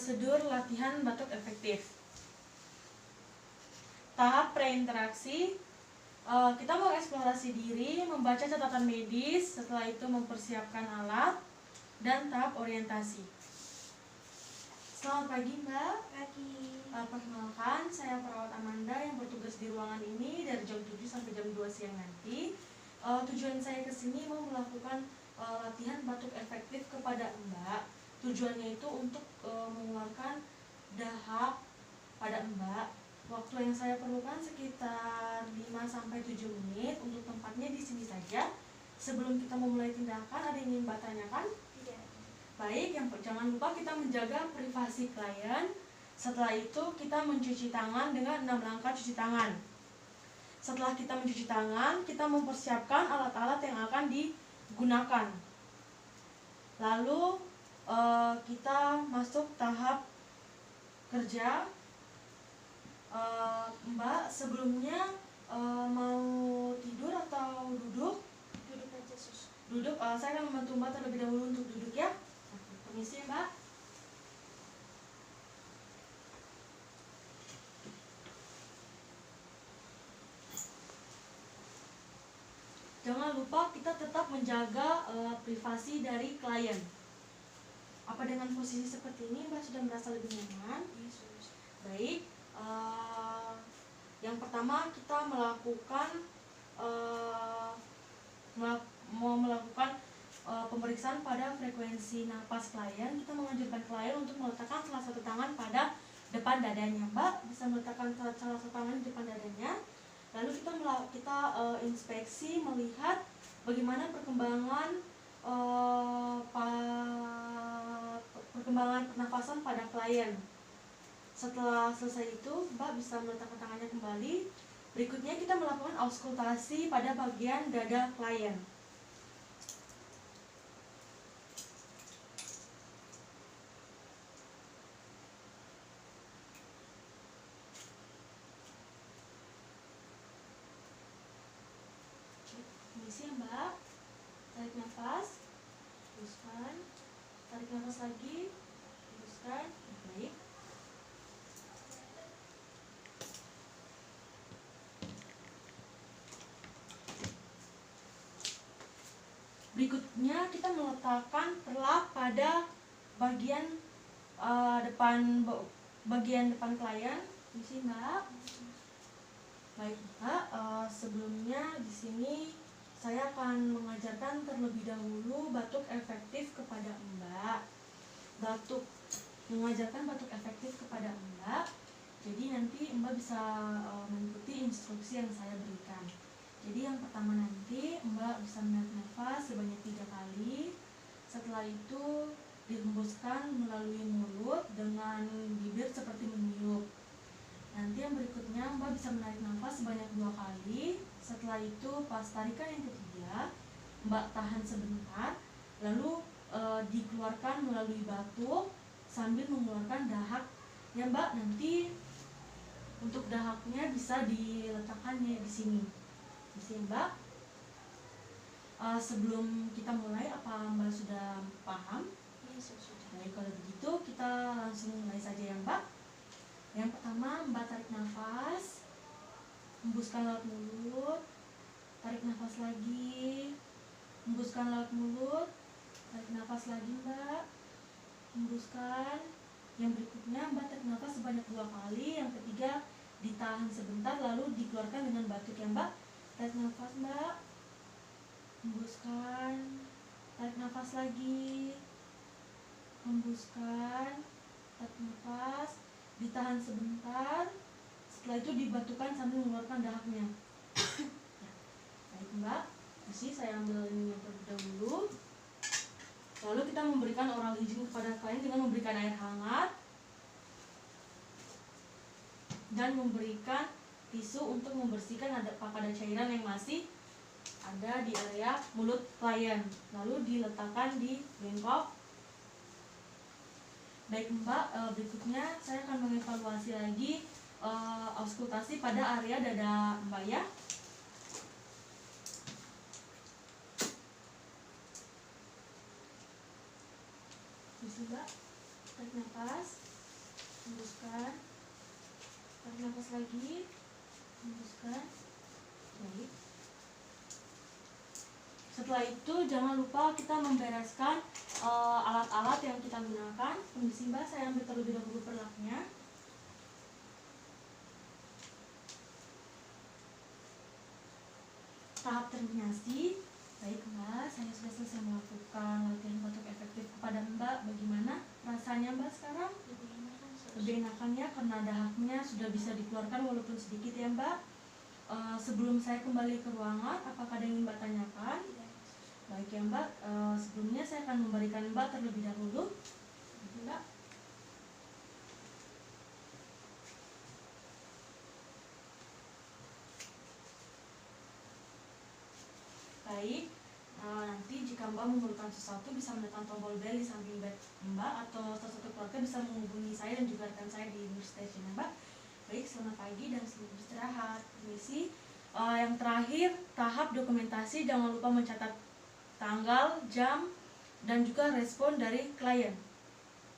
prosedur latihan batuk efektif. Tahap preinteraksi, kita mengeksplorasi diri, membaca catatan medis, setelah itu mempersiapkan alat, dan tahap orientasi. Selamat pagi Mbak. Pagi. Perkenalkan, saya perawat Amanda yang bertugas di ruangan ini dari jam 7 sampai jam 2 siang nanti. Tujuan saya kesini mau melakukan latihan batuk efektif kepada Mbak. Tujuannya itu untuk mengeluarkan dahak pada Mbak. Waktu yang saya perlukan sekitar 5 sampai 7 menit. Untuk tempatnya di sini saja. Sebelum kita memulai tindakan, ada yang ingin Mbak tanyakan? Tidak. Baik, jangan lupa kita menjaga privasi klien. Setelah itu kita mencuci tangan dengan 6 langkah cuci tangan. Setelah kita mencuci tangan, kita mempersiapkan alat-alat yang akan digunakan. Lalu kita masuk tahap kerja. Mbak, sebelumnya mau tidur atau duduk? Duduk aja, Sus. Duduk, saya akan membantu Mbak terlebih dahulu untuk duduk ya. Permisi Mbak. Jangan lupa kita tetap menjaga privasi dari klien. Apa dengan posisi seperti ini Mbak sudah merasa lebih nyaman? Yes, Sus. Baik. Yang pertama kita melakukan pemeriksaan pada frekuensi napas klien. Kita menganjurkan klien untuk meletakkan salah satu tangan pada depan dadanya. Mbak bisa meletakkan salah satu tangan di depan dadanya. Lalu kita inspeksi melihat bagaimana perkembangan pernafasan pada klien. Setelah selesai itu, Mbak bisa meletakkan tangannya kembali. Berikutnya kita melakukan auskultasi pada bagian dada klien. Permisi ya Mbak. Tarik nafas, hembuskan. Tarik nafas lagi, hembuskan. Baik. Berikutnya kita meletakkan perlak pada bagian depan klien. Permisi Mbak. Baik Mbak, sebelumnya di sini saya akan mengajarkan terlebih dahulu batuk efektif kepada Mbak. Mengajarkan batuk efektif kepada Mbak. Jadi nanti Mbak bisa mengikuti instruksi yang saya berikan. Jadi yang pertama nanti Mbak bisa menarik nafas sebanyak 3 kali. Setelah itu dihembuskan melalui mulut dengan bibir seperti meniup. Nanti yang berikutnya Mbak bisa menarik nafas sebanyak 2 kali. Setelah itu pas tarikan yang ketiga, Mbak tahan sebentar, lalu dikeluarkan melalui batuk sambil mengeluarkan dahak. Ya Mbak, nanti untuk dahaknya bisa diletakkannya di sini. Di sini Mbak. Sebelum kita mulai, apa Mbak sudah paham? Yes, Sus. Baik, kalau begitu kita langsung mulai saja ya Mbak. Yang pertama, Mbak tarik nafas, hembuskan lewat mulut, tarik nafas lagi, hembuskan lewat mulut, tarik nafas lagi Mbak, hembuskan. Yang berikutnya Mbak tarik nafas sebanyak 2 kali, yang ketiga ditahan sebentar lalu dikeluarkan dengan batuk ya Mbak. Tarik nafas Mbak, hembuskan, tarik nafas lagi, hembuskan, tarik nafas, ditahan sebentar, setelah itu dibatukan sambil mengeluarkan dahaknya. Ya. Baik Mbak, saya ambil ini yang terlebih dahulu. Lalu kita memberikan oral hygiene kepada klien dengan memberikan air hangat dan memberikan tisu untuk membersihkan apakah ada cairan yang masih ada di area mulut klien. Lalu diletakkan di bengkok. Baik Mbak, berikutnya saya akan mengevaluasi lagi auskultasi pada area dada Mbak ya. Bisa Mbak, tarik nafas, hembuskan, tarik nafas lagi, hembuskan. Baik. Setelah itu jangan lupa kita membereskan alat-alat yang kita gunakan. Permisi Mbak, saya ambil terlebih dahulu perlaknya. Tahap terminasi. Baik Mbak, saya sudah selesai melakukan latihan batuk efektif kepada Mbak. Bagaimana rasanya Mbak sekarang? Lebih enakan Su. Lebih enakannya karena dahaknya sudah bisa dikeluarkan walaupun sedikit ya Mbak. Sebelum saya kembali ke ruangan, apakah ada yang ingin Mbak tanyakan? Tidak ada Su. Baik ya Mbak, sebelumnya saya akan memberikan Mbak terlebih dahulu. Mbak. Baik, nanti jika Mbak memerlukan sesuatu bisa menekan tombol bel di samping bed Mbak, atau salah satu keluarga bisa menghubungi saya dan juga rekan saya di nurse station ya Mbak. Baik, selamat pagi dan selamat beristirahat. Permisi. Yang terakhir, tahap dokumentasi, jangan lupa mencatat tanggal, jam, dan juga respon dari klien.